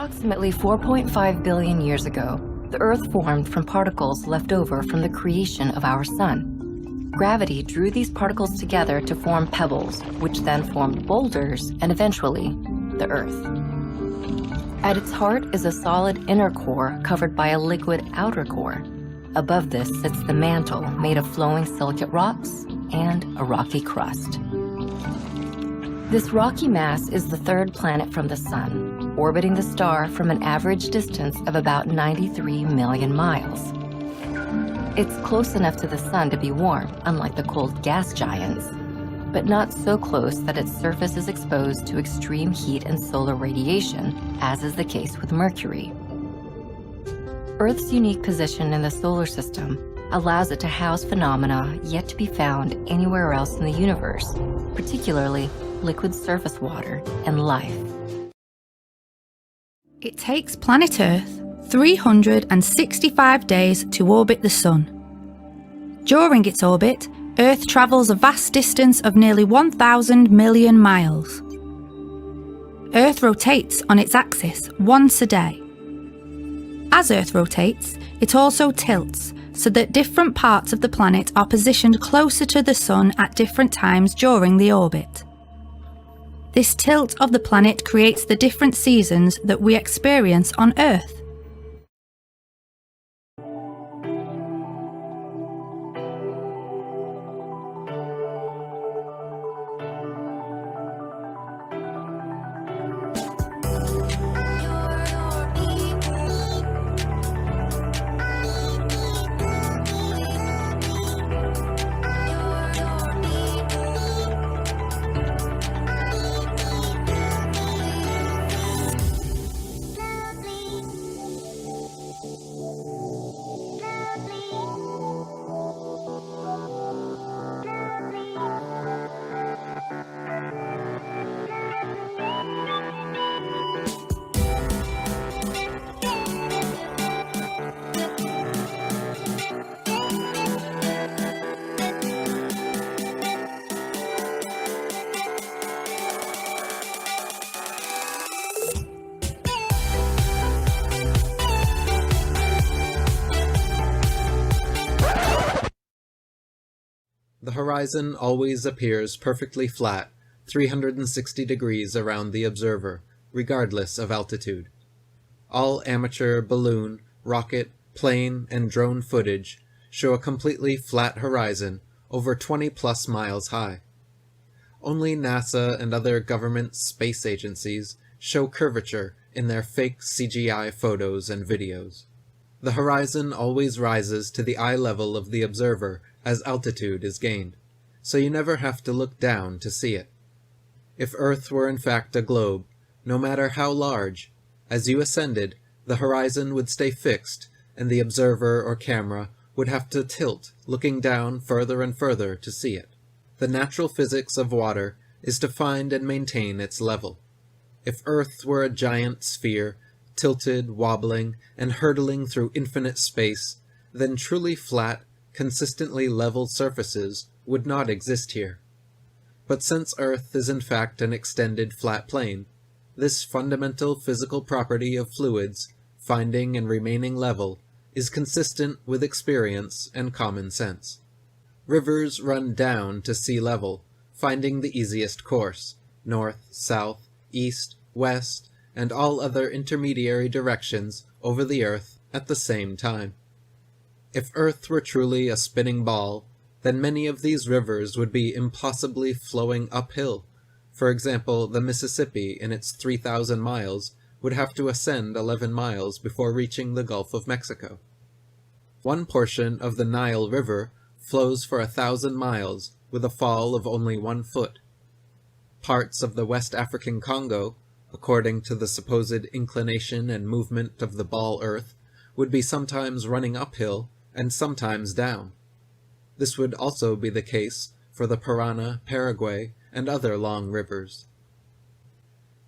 Approximately 4.5 billion years ago, the Earth formed from particles left over from the creation of our Sun. Gravity drew these particles together to form pebbles, which then formed boulders and eventually, the Earth. At its heart is a solid inner core covered by a liquid outer core. Above this sits the mantle made of flowing silicate rocks and a rocky crust. This rocky mass is the third planet from the Sun, orbiting the star from an average distance of about 93 million miles. It's close enough to the Sun to be warm, unlike the cold gas giants, but not so close that its surface is exposed to extreme heat and solar radiation, as is the case with Mercury. Earth's unique position in the solar system allows it to house phenomena yet to be found anywhere else in the universe, particularly liquid surface water and life. It takes planet Earth 365 days to orbit the Sun. During its orbit, Earth travels a vast distance of nearly 1,000 million miles. Earth rotates on its axis once a day. As Earth rotates, it also tilts, so that different parts of the planet are positioned closer to the Sun at different times during the orbit. This tilt of the planet creates the different seasons that we experience on Earth. The horizon always appears perfectly flat, 360 degrees around the observer, regardless of altitude. All amateur balloon, rocket, plane, and drone footage show a completely flat horizon over 20+ miles high. Only NASA and other government space agencies show curvature in their fake CGI photos and videos. The horizon always rises to the eye level of the observer as altitude is gained, so you never have to look down to see it. If Earth were in fact a globe, no matter how large, as you ascended, the horizon would stay fixed, and the observer or camera would have to tilt, looking down further and further to see it. The natural physics of water is to find and maintain its level. If Earth were a giant sphere, tilted, wobbling, and hurtling through infinite space, then truly flat, consistently level surfaces would not exist here. But since Earth is in fact an extended flat plane, this fundamental physical property of fluids, finding and remaining level, is consistent with experience and common sense. Rivers run down to sea level, finding the easiest course, north, south, east, west, and all other intermediary directions over the Earth at the same time. If Earth were truly a spinning ball, then many of these rivers would be impossibly flowing uphill. For example, the Mississippi in its 3,000 miles would have to ascend 11 miles before reaching the Gulf of Mexico. One portion of the Nile River flows for 1,000 miles with a fall of only 1 foot. Parts of the West African Congo, according to the supposed inclination and movement of the ball Earth, would be sometimes running uphill and sometimes down. This would also be the case for the Parana, Paraguay, and other long rivers.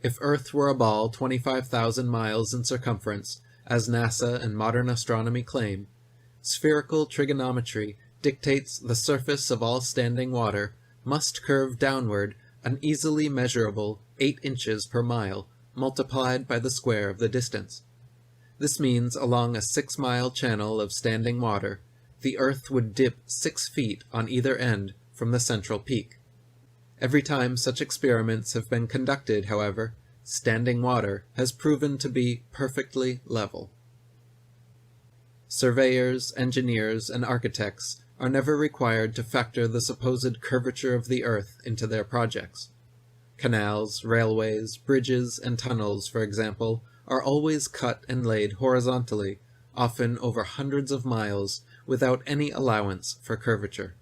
If Earth were a ball 25,000 miles in circumference, as NASA and modern astronomy claim, spherical trigonometry dictates the surface of all standing water must curve downward an easily measurable 8 inches per mile multiplied by the square of the distance. This means along a 6-mile channel of standing water, the Earth would dip 6 feet on either end from the central peak. Every time such experiments have been conducted, however, standing water has proven to be perfectly level. Surveyors, engineers, and architects are never required to factor the supposed curvature of the Earth into their projects. Canals, railways, bridges, and tunnels, for example, are always cut and laid horizontally, often over hundreds of miles, without any allowance for curvature.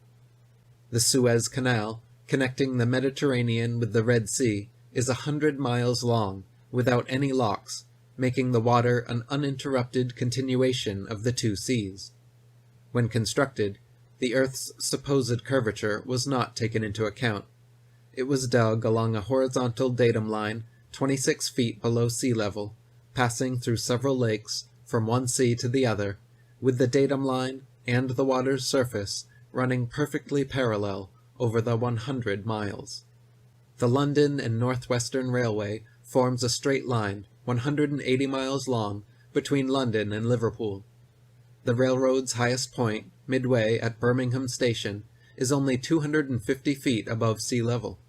The Suez Canal, connecting the Mediterranean with the Red Sea, is 100 miles long, without any locks, making the water an uninterrupted continuation of the two seas. When constructed, the Earth's supposed curvature was not taken into account. It was dug along a horizontal datum line 26 feet below sea level, passing through several lakes from one sea to the other, with the datum line and the water's surface running perfectly parallel over the 100 miles. The London and Northwestern Railway forms a straight line 180 miles long between London and Liverpool. The railroad's highest point, midway at Birmingham Station, is only 250 feet above sea level.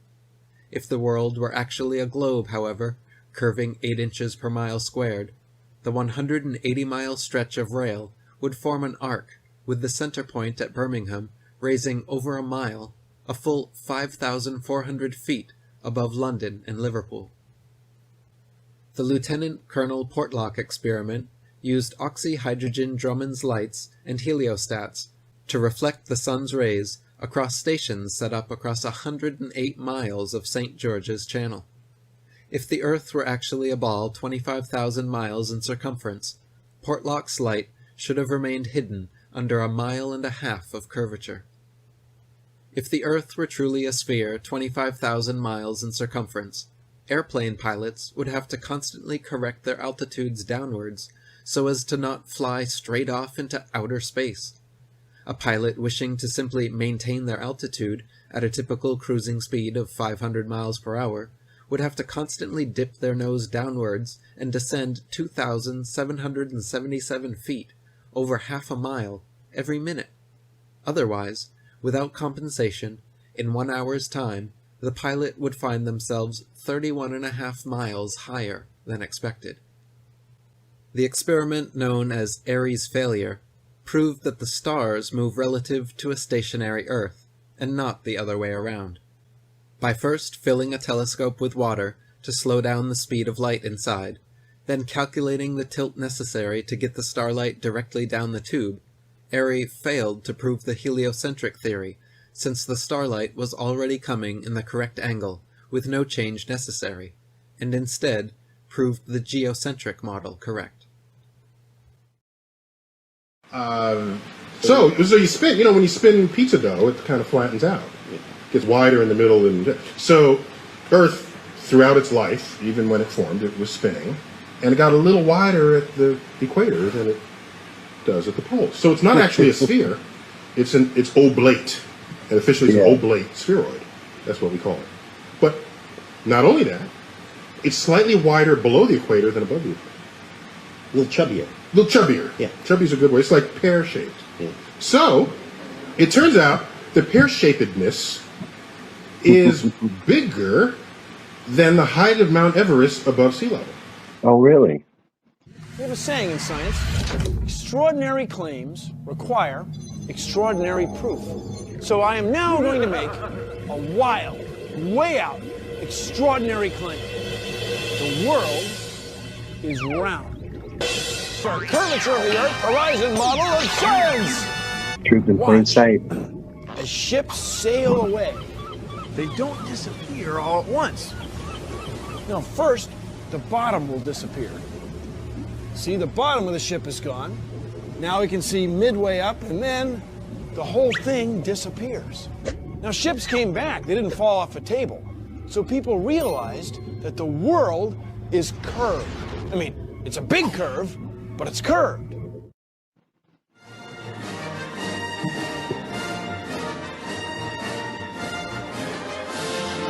If the world were actually a globe, however, curving 8 inches per mile squared, the 180-mile stretch of rail would form an arc, with the center point at Birmingham raising over a mile, a full 5,400 feet above London and Liverpool. The Lieutenant Colonel Portlock experiment used oxyhydrogen Drummond's lights and heliostats to reflect the sun's rays across stations set up across 108 miles of St. George's Channel. If the Earth were actually a ball 25,000 miles in circumference, Portlock's light should have remained hidden under 1.5 miles of curvature. If the Earth were truly a sphere 25,000 miles in circumference, airplane pilots would have to constantly correct their altitudes downwards so as to not fly straight off into outer space. A pilot wishing to simply maintain their altitude at a typical cruising speed of 500 miles per hour would have to constantly dip their nose downwards and descend 2,777 feet, over half a mile, every minute. Otherwise, without compensation, in 1 hour's time, the pilot would find themselves 31.5 miles higher than expected. The experiment known as Airy's failure proved that the stars move relative to a stationary Earth, and not the other way around. By first filling a telescope with water to slow down the speed of light inside, then calculating the tilt necessary to get the starlight directly down the tube, Airy failed to prove the heliocentric theory, since the starlight was already coming in the correct angle, with no change necessary, and instead proved the geocentric model correct. So you spin, when you spin pizza dough, it kind of flattens out. It gets wider in the middle. So Earth, throughout its life, even when it formed, it was spinning. And it got a little wider at the equator than it does at the poles. So it's not actually a sphere. It's oblate. And officially it's an oblate spheroid. That's what we call it. But not only that, it's slightly wider below the equator than above the equator. A little chubbier. A little chubbier. Yeah. Chubby's a good word. It's like pear-shaped. Yeah. So, it turns out the pear-shapedness is bigger than the height of Mount Everest above sea level. Oh, really? We have a saying in science, extraordinary claims require extraordinary proof. So I am now going to make a wild, way out, extraordinary claim. The world is round. For curvature of the Earth horizon model of science. Truth in plain sight. As ships sail away, they don't disappear all at once. No, first, the bottom will disappear. See, the bottom of the ship is gone. Now we can see midway up, and then the whole thing disappears. Now, ships came back. They didn't fall off a table. So people realized that the world is curved. I mean, it's a big curve, but it's curved.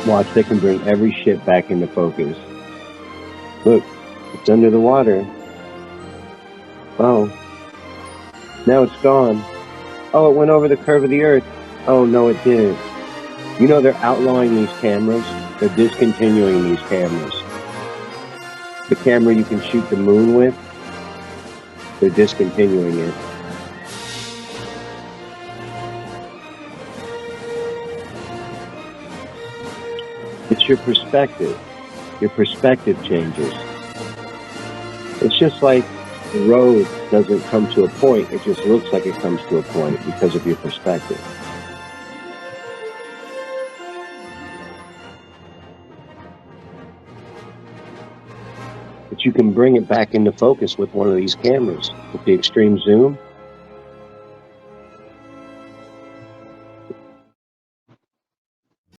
Watch, they can bring every ship back into focus. Look, it's under the water. Oh. Now it's gone. Oh, it went over the curve of the Earth. Oh, no, it didn't. You know they're outlawing these cameras? They're discontinuing these cameras. The camera you can shoot the moon with, they're discontinuing it. It's your perspective. Your perspective changes. It's just like the road doesn't come to a point, it just looks like it comes to a point because of your perspective. But you can bring it back into focus with one of these cameras. With the extreme zoom,